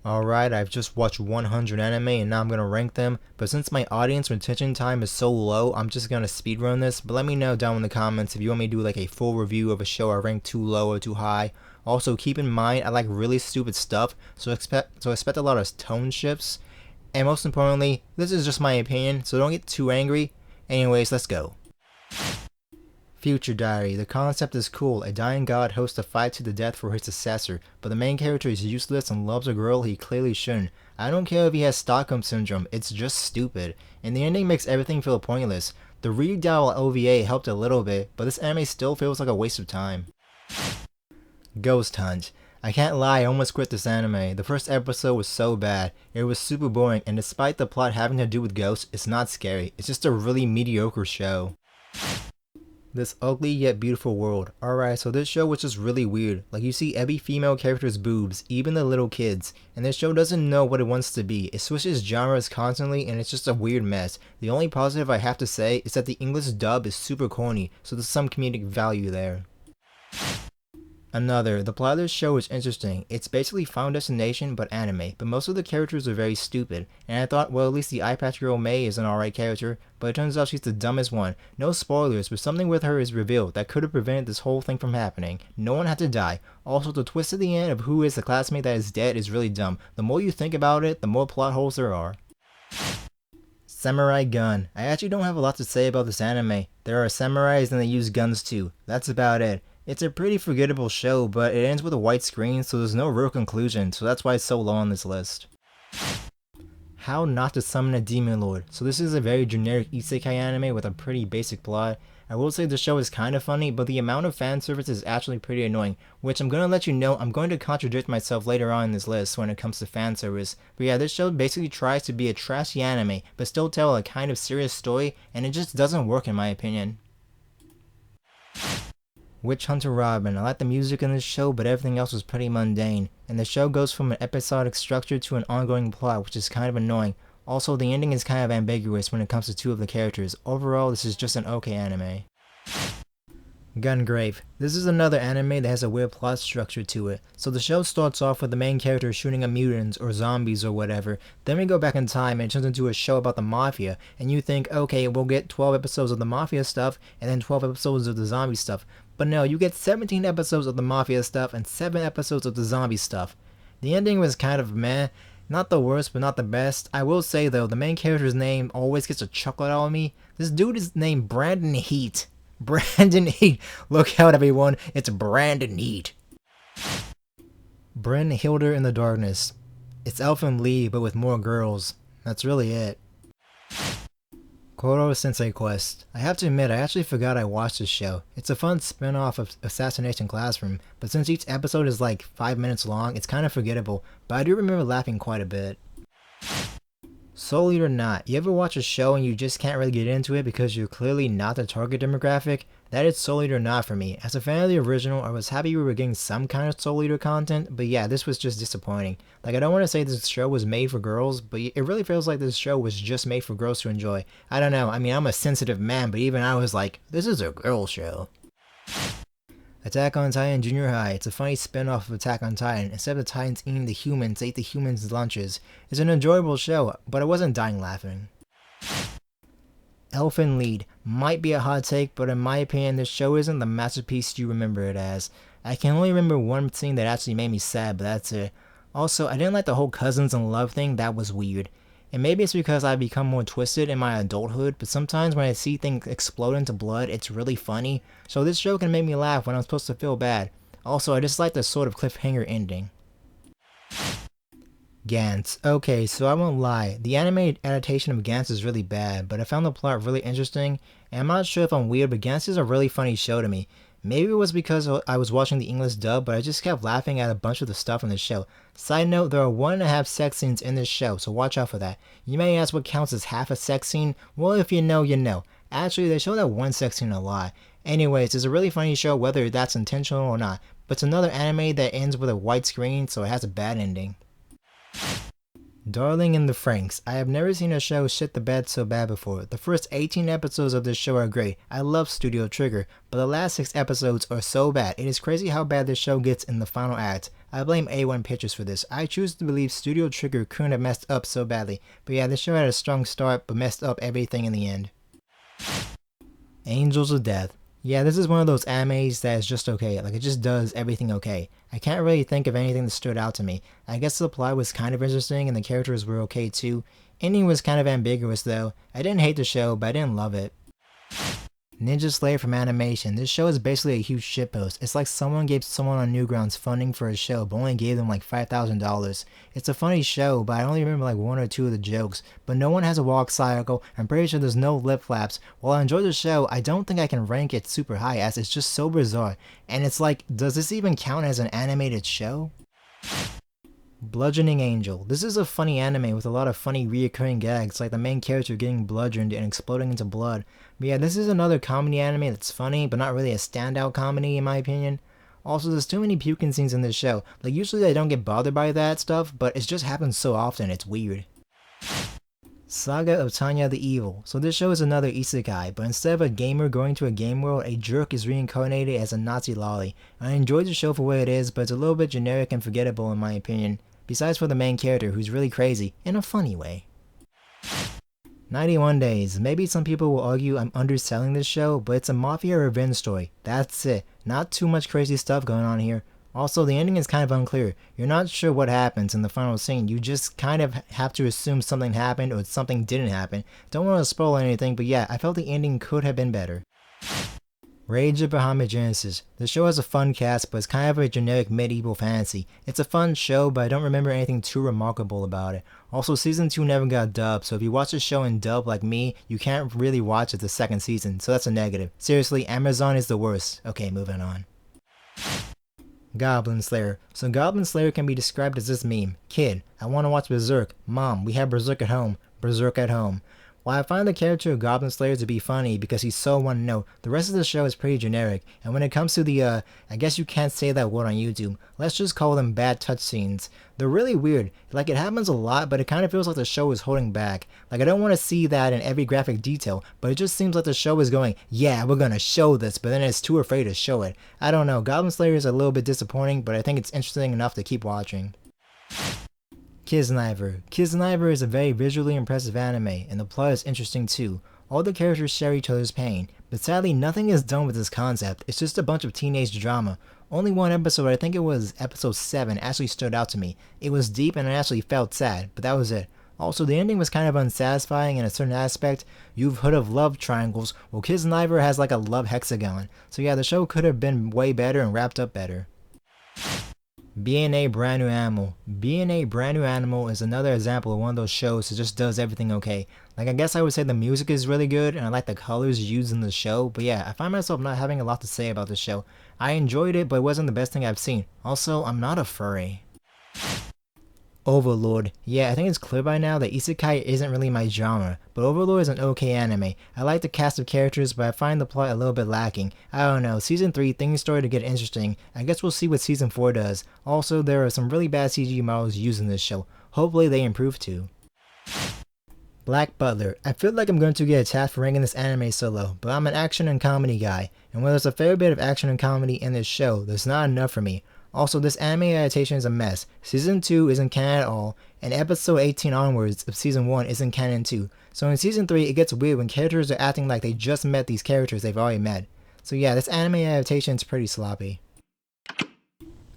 Alright, I've just watched 100 anime and now I'm gonna rank them, but since my audience retention time is so low, I'm just gonna speedrun this, but let me know down in the comments if you want me to do like a full review of a show I rank too low or too high. Also, keep in mind, I like really stupid stuff, so expect a lot of tone shifts, and most importantly, this is just my opinion, so don't get too angry. Anyways, let's go. Future Diary. The concept is cool. A dying god hosts a fight to the death for his successor, but the main character is useless and loves a girl he clearly shouldn't. I don't care if he has Stockholm Syndrome, it's just stupid. And the ending makes everything feel pointless. The Redial OVA helped a little bit, but this anime still feels like a waste of time. Ghost Hunt. I can't lie, I almost quit this anime. The first episode was so bad. It was super boring, and despite the plot having to do with ghosts, it's not scary. It's just a really mediocre show. This ugly yet beautiful world. Alright, so this show was just really weird. Like, you see every female character's boobs, even the little kids. And this show doesn't know what it wants to be. It switches genres constantly and it's just a weird mess. The only positive I have to say is that the English dub is super corny, so there's some comedic value there. The plot of this show is interesting. It's basically Final Destination but anime, but most of the characters are very stupid, and I thought, well, at least the eye patch girl May is an alright character, but it turns out she's the dumbest one. No spoilers, but something with her is revealed that could have prevented this whole thing from happening. No one had to die. Also, the twist at the end of who is the classmate that is dead is really dumb. The more you think about it, the more plot holes there are. Samurai Gun. I actually don't have a lot to say about this anime. There are samurais and they use guns too. That's about it. It's a pretty forgettable show, but it ends with a white screen, so there's no real conclusion, so that's why it's so low on this list. How Not to Summon a Demon Lord. So this is a very generic isekai anime with a pretty basic plot. I will say the show is kind of funny, but the amount of fan service is actually pretty annoying, which I'm going to let you know I'm going to contradict myself later on in this list when it comes to fan service. But yeah, this show basically tries to be a trashy anime, but still tell a kind of serious story, and it just doesn't work in my opinion. Witch Hunter Robin. I like the music in this show, but everything else was pretty mundane, and the show goes from an episodic structure to an ongoing plot, which is kind of annoying. Also, the ending is kind of ambiguous when it comes to two of the characters. Overall, this is just an okay anime. Gungrave. This is another anime that has a weird plot structure to it. So the show starts off with the main character shooting at mutants or zombies or whatever. Then we go back in time and it turns into a show about the mafia. And you think, okay, we'll get 12 episodes of the mafia stuff and then 12 episodes of the zombie stuff. But no, you get 17 episodes of the mafia stuff and 7 episodes of the zombie stuff. The ending was kind of meh. Not the worst, but not the best. I will say though, the main character's name always gets a chuckle out of me. This dude is named Brandon Heat. Brandon Heat. Look out everyone, it's Brandon Heat. Bryn Hilder in the Darkness. It's Elfin Lee, but with more girls. That's really it. Koro Sensei Quest. I have to admit, I actually forgot I watched this show. It's a fun spin-off of Assassination Classroom, but since each episode is like 5 minutes long, it's kind of forgettable, but I do remember laughing quite a bit. Soul Eater Not. You ever watch a show and you just can't really get into it because you're clearly not the target demographic? That is Soul Eater Not for me. As a fan of the original, I was happy we were getting some kind of Soul Eater content, but yeah, this was just disappointing. Like, I don't want to say this show was made for girls, but it really feels like this show was just made for girls to enjoy. I don't know, I mean, I'm a sensitive man, but even I was like, this is a girl show. Attack on Titan Junior High. It's a funny spin-off of Attack on Titan. Instead of the Titans eating the humans, they ate the humans' lunches. It's an enjoyable show, but I wasn't dying laughing. Elfin Lied. Might be a hot take, but in my opinion, this show isn't the masterpiece you remember it as. I can only remember one scene that actually made me sad, but that's it. Also, I didn't like the whole cousins in love thing. That was weird. And maybe it's because I've become more twisted in my adulthood, but sometimes when I see things explode into blood, it's really funny. So this show can make me laugh when I'm supposed to feel bad. Also, I just like the sort of cliffhanger ending. Gans. Okay, so I won't lie, the anime adaptation of Gans is really bad, but I found the plot really interesting, and I'm not sure if I'm weird, but Gans is a really funny show to me. Maybe it was because I was watching the English dub, but I just kept laughing at a bunch of the stuff in the show. Side note, there are 1.5 sex scenes in this show, so watch out for that. You may ask what counts as half a sex scene. Well, if you know, you know. Actually, they show that one sex scene a lot. Anyways, it's a really funny show whether that's intentional or not, but it's another anime that ends with a white screen, so it has a bad ending. Darling in the Franxx. I have never seen a show shit the bed so bad before. The first 18 episodes of this show are great. I love Studio Trigger, but the last 6 episodes are so bad. It is crazy how bad this show gets in the final act. I blame A1 Pictures for this. I choose to believe Studio Trigger couldn't have messed up so badly. But yeah, this show had a strong start, but messed up everything in the end. Angels of Death. Yeah, this is one of those animes that is just okay, like it just does everything okay. I can't really think of anything that stood out to me. I guess the plot was kind of interesting and the characters were okay too. Ending was kind of ambiguous though. I didn't hate the show, but I didn't love it. Ninja Slayer from animation. This show is basically a huge shitpost. It's like someone gave someone on Newgrounds funding for a show, but only gave them like $5,000. It's a funny show, but I only remember like one or two of the jokes. But no one has a walk cycle. I'm pretty sure there's no lip flaps. While I enjoy the show, I don't think I can rank it super high as it's just so bizarre. And it's like, does this even count as an animated show? Bludgeoning Angel. This is a funny anime with a lot of funny reoccurring gags like the main character getting bludgeoned and exploding into blood. But yeah, this is another comedy anime that's funny but not really a standout comedy in my opinion. Also, there's too many puking scenes in this show. Like usually I don't get bothered by that stuff, but it just happens so often it's weird. Saga of Tanya the Evil. So this show is another isekai, but instead of a gamer going to a game world, a jerk is reincarnated as a Nazi lolly. I enjoyed the show for what it is, but it's a little bit generic and forgettable in my opinion. Besides for the main character who's really crazy, in a funny way. 91 Days. Maybe some people will argue I'm underselling this show, but it's a mafia revenge story. That's it. Not too much crazy stuff going on here. Also, the ending is kind of unclear. You're not sure what happens in the final scene. You just kind of have to assume something happened or something didn't happen. Don't want to spoil anything, but yeah, I felt the ending could have been better. Rage of Bahama Genesis. The show has a fun cast, but it's kind of a generic medieval fantasy. It's a fun show, but I don't remember anything too remarkable about it. Also, season 2 never got dubbed, so if you watch the show in dub like me, you can't really watch it the second season, so that's a negative. Seriously, Amazon is the worst. Okay, moving on. Goblin Slayer. So Goblin Slayer can be described as this meme. Kid, I want to watch Berserk. Mom, we have Berserk at home. Berserk at home. While I find the character of Goblin Slayer to be funny because he's so one note, the rest of the show is pretty generic, and when it comes to the I guess you can't say that word on YouTube, let's just call them bad touch scenes. They're really weird, like it happens a lot, but it kind of feels like the show is holding back. Like I don't want to see that in every graphic detail, but it just seems like the show is going, yeah, we're gonna show this, but then it's too afraid to show it. I don't know, Goblin Slayer is a little bit disappointing, but I think it's interesting enough to keep watching. Kisniver. Kisniver is a very visually impressive anime, and the plot is interesting too. All the characters share each other's pain, but sadly nothing is done with this concept. It's just a bunch of teenage drama. Only one episode, I think it was episode 7, actually stood out to me. It was deep and I actually felt sad, but that was it. Also, the ending was kind of unsatisfying in a certain aspect. You've heard of love triangles, well Kisniver has like a love hexagon. So yeah, the show could have been way better and wrapped up better. BNA Brand New Animal. BNA Brand New Animal is another example of one of those shows that just does everything okay. Like I guess I would say the music is really good and I like the colors used in the show, but yeah, I find myself not having a lot to say about the show. I enjoyed it, but it wasn't the best thing I've seen. Also, I'm not a furry. Overlord. Yeah, I think it's clear by now that isekai isn't really my genre, but Overlord is an okay anime. I like the cast of characters, but I find the plot a little bit lacking. I don't know, season 3 things started to get interesting. I guess we'll see what season 4 does. Also, there are some really bad CG models used in this show. Hopefully they improve too. Black Butler. I feel like I'm going to get attacked for ranking this anime so low, but I'm an action and comedy guy, and while there's a fair bit of action and comedy in this show, there's not enough for me. Also, this anime adaptation is a mess. Season 2 isn't canon at all, and episode 18 onwards of season 1 isn't canon too. So in season 3, it gets weird when characters are acting like they just met these characters they've already met. So yeah, this anime adaptation is pretty sloppy.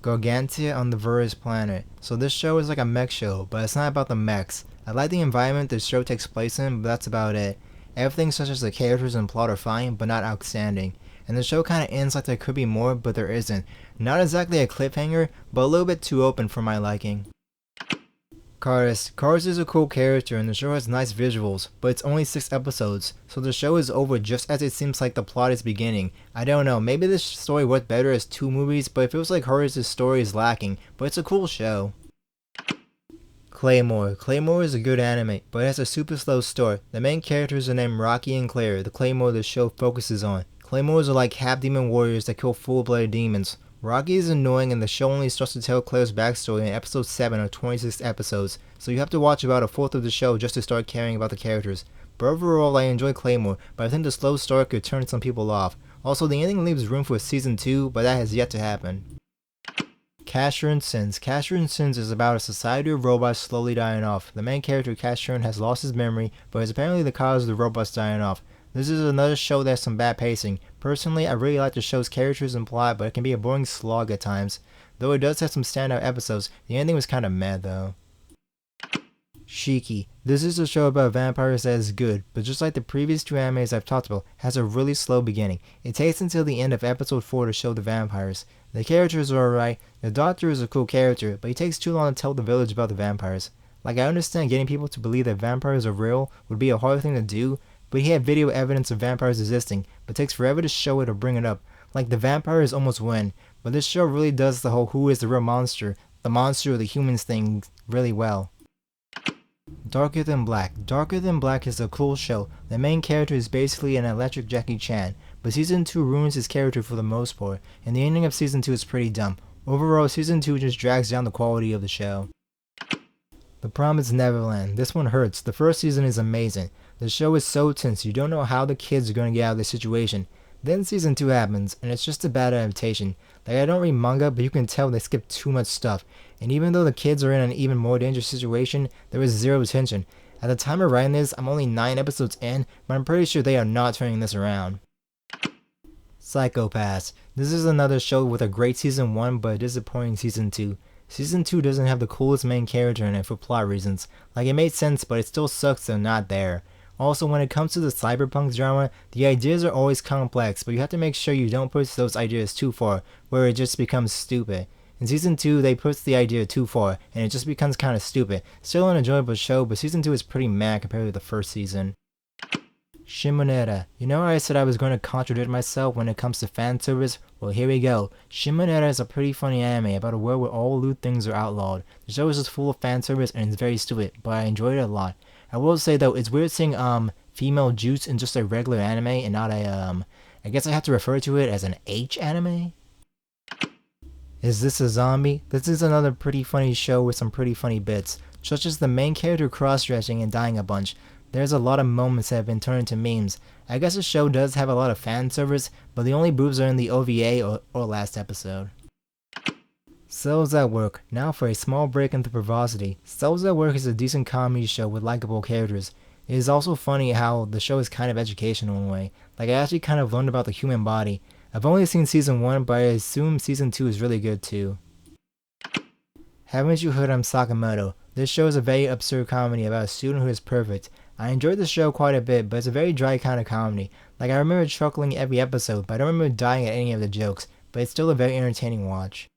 Gargantay on the Verus planet. So this show is like a mech show, but it's not about the mechs. I like the environment the show takes place in, but that's about it. Everything such as the characters and plot are fine, but not outstanding. And the show kinda ends like there could be more, but there isn't. Not exactly a cliffhanger, but a little bit too open for my liking. Karis. Karis is a cool character and the show has nice visuals, but it's only 6 episodes, so the show is over just as it seems like the plot is beginning. I don't know, maybe this story worked better as 2 movies, but it feels like Karis' story is lacking, but it's a cool show. Claymore. Claymore is a good anime, but it has a super slow start. The main characters are named Rocky and Claire, the Claymore the show focuses on. Claymores are like half-demon warriors that kill full-blooded demons. Rocky is annoying and the show only starts to tell Claire's backstory in episode 7 of 26 episodes, so you have to watch about a fourth of the show just to start caring about the characters. But overall I enjoy Claymore, but I think the slow start could turn some people off. Also, the ending leaves room for season 2, but that has yet to happen. Casshern's Sins. Casshern's Sins is about a society of robots slowly dying off. The main character, Casshern, has lost his memory, but is apparently the cause of the robots dying off. This is another show that has some bad pacing. Personally, I really like the show's characters and plot, but it can be a boring slog at times. Though it does have some standout episodes, the ending was kinda meh though. Shiki. This is a show about vampires that is good, but just like the previous two animes I've talked about, has a really slow beginning. It takes until the end of episode 4 to show the vampires. The characters are alright, the doctor is a cool character, but he takes too long to tell the village about the vampires. Like, I understand getting people to believe that vampires are real would be a hard thing to do, but he had video evidence of vampires existing, but takes forever to show it or bring it up. Like, the vampires almost win, but this show really does the whole who is the real monster, the monster or the humans thing really well. Darker Than Black. Darker Than Black is a cool show. The main character is basically an electric Jackie Chan, but season 2 ruins his character for the most part, and the ending of season 2 is pretty dumb. Overall, season 2 just drags down the quality of the show. The Promised Neverland. This one hurts. The first season is amazing. The show is so tense, you don't know how the kids are going to get out of this situation. Then season 2 happens, and it's just a bad adaptation. Like, I don't read manga, but you can tell they skip too much stuff. And even though the kids are in an even more dangerous situation, there is zero tension. At the time of writing this, I'm only 9 episodes in, but I'm pretty sure they are not turning this around. Psychopass. This is another show with a great season 1, but a disappointing season 2. Season 2 doesn't have the coolest main character in it for plot reasons. Like, it made sense, but it still sucks they're not there. Also, when it comes to the cyberpunk genre, the ideas are always complex, but you have to make sure you don't push those ideas too far, where it just becomes stupid. In season 2, they push the idea too far, and it just becomes kinda stupid. Still an enjoyable show, but season 2 is pretty meh compared to the first season. Shimonera. You know how I said I was going to contradict myself when it comes to fan service? Well, here we go. Shimonera is a pretty funny anime about a world where all lewd things are outlawed. The show is just full of fan service and it's very stupid, but I enjoyed it a lot. I will say though, it's weird seeing female juice in just a regular anime and not a I guess I have to refer to it as an H anime? Is This a Zombie? This is another pretty funny show with some pretty funny bits, such as the main character cross-dressing and dying a bunch. There's a lot of moments that have been turned into memes. I guess the show does have a lot of fan service, but the only boobs are in the OVA or last episode. Cells at Work. Now for a small break into verbosity. Cells at Work is a decent comedy show with likable characters. It is also funny how the show is kind of educational in a way. Like, I actually kind of learned about the human body. I've only seen season 1, but I assume season 2 is really good too. Haven't You Heard I'm Sakamoto? This show is a very absurd comedy about a student who is perfect. I enjoyed the show quite a bit, but it's a very dry kind of comedy. Like, I remember chuckling every episode, but I don't remember dying at any of the jokes, but it's still a very entertaining watch.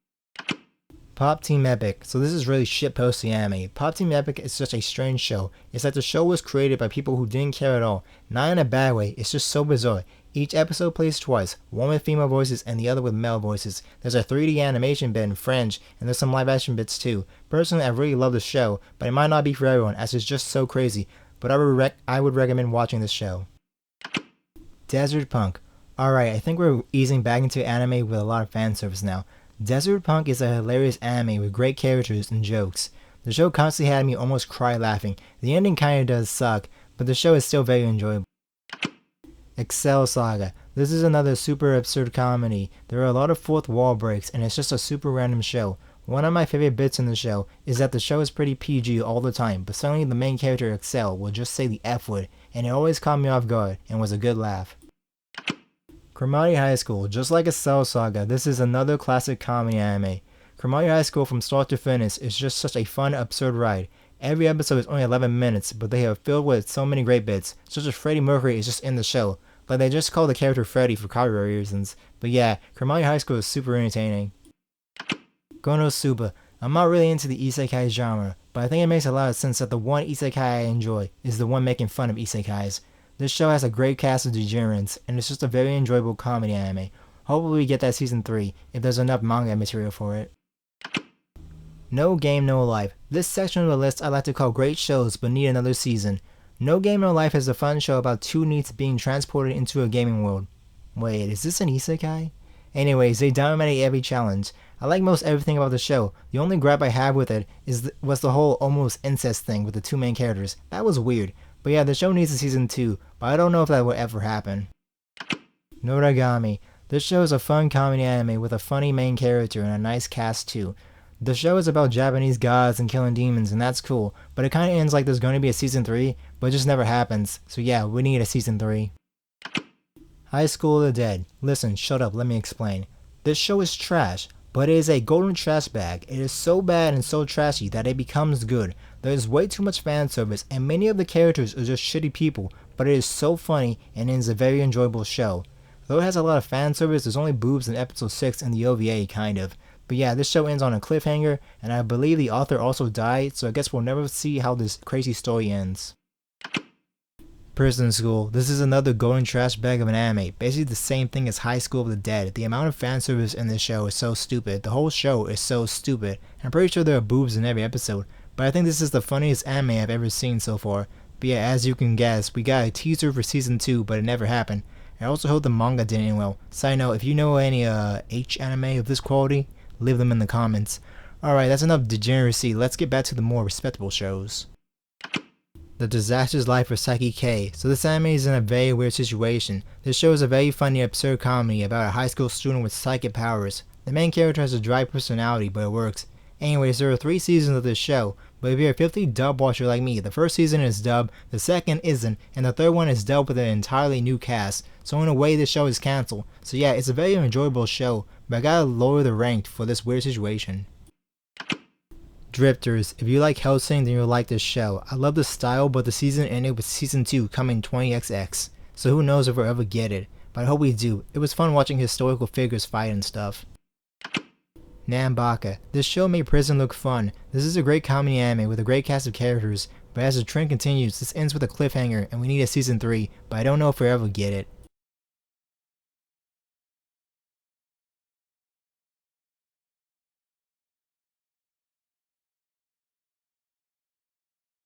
Pop Team Epic. So this is really shitposting anime. Pop Team Epic is such a strange show. It's like the show was created by people who didn't care at all. Not in a bad way, it's just so bizarre. Each episode plays twice, one with female voices and the other with male voices. There's a 3D animation bit in French, and there's some live action bits too. Personally, I really love the show, but it might not be for everyone as it's just so crazy, but I would recommend watching this show. Desert Punk. Alright, I think we're easing back into anime with a lot of fan service now. Desert Punk is a hilarious anime with great characters and jokes. The show constantly had me almost cry laughing. The ending kinda does suck, but the show is still very enjoyable. Excel Saga. This is another super absurd comedy. There are a lot of fourth wall breaks and it's just a super random show. One of my favorite bits in the show is that the show is pretty PG all the time, but suddenly the main character Excel will just say the F word, and it always caught me off guard and was a good laugh. Kaminari High School. Just like Excel Saga, this is another classic comedy anime. Kaminari High School from start to finish is just such a fun, absurd ride. Every episode is only 11 minutes, but they are filled with so many great bits, such as Freddie Mercury is just in the show. Like, they just call the character Freddy for copyright reasons. But yeah, Kaminari High School is super entertaining. Gonosuba. I'm not really into the isekai genre, but I think it makes a lot of sense that the one isekai I enjoy is the one making fun of isekais. This show has a great cast of degenerates, and it's just a very enjoyable comedy anime. Hopefully we get that season 3, if there's enough manga material for it. No Game No Life. This section of the list I like to call great shows but need another season. No Game No Life is a fun show about two NEETs being transported into a gaming world. Wait, is this an isekai? Anyways, they dominate every challenge. I like most everything about the show. The only gripe I have with it was the whole almost incest thing with the two main characters. That was weird. But yeah, the show needs a season 2, but I don't know if that will ever happen. Nuragami. This show is a fun comedy anime with a funny main character and a nice cast too. The show is about Japanese gods and killing demons, and that's cool, but it kinda ends like there's gonna be a season 3, but it just never happens, so yeah, we need a season 3. High School of the Dead. Listen, shut up, let me explain. This show is trash, but it is a golden trash bag. It is so bad and so trashy that it becomes good. There is way too much fan service, and many of the characters are just shitty people, but it is so funny and it is a very enjoyable show. Though it has a lot of fan service, there's only boobs in episode 6 in the OVA, kind of. But yeah, this show ends on a cliffhanger, and I believe the author also died, so I guess we'll never see how this crazy story ends. Prison School. This is another golden trash bag of an anime, basically the same thing as High School of the Dead. The amount of fan service in this show is so stupid. The whole show is so stupid. I'm pretty sure there are boobs in every episode, but I think this is the funniest anime I've ever seen so far. But yeah, as you can guess, we got a teaser for season 2, but it never happened. I also hope the manga didn't end well. Side note, if you know any H anime of this quality, leave them in the comments. Alright, that's enough degeneracy. Let's get back to the more respectable shows. The Disastrous Life of Psyche K. So this anime is in a very weird situation. This show is a very funny absurd comedy about a high school student with psychic powers. The main character has a dry personality, but it works. Anyways, there are 3 seasons of this show, but if you're a 50 dub watcher like me, the first season is dub, the second isn't, and the third one is dubbed with an entirely new cast, so in a way this show is cancelled. So yeah, it's a very enjoyable show, but I gotta lower the rank for this weird situation. Drifters. If you like Hellsing, then you'll like this show. I love the style, but the season ended with season 2 coming 20XX, so who knows if we'll ever get it, but I hope we do. It was fun watching historical figures fight and stuff. Nanbaka. This show made prison look fun. This is a great comedy anime with a great cast of characters, but as the trend continues, this ends with a cliffhanger and we need a season 3, but I don't know if we'll ever get it.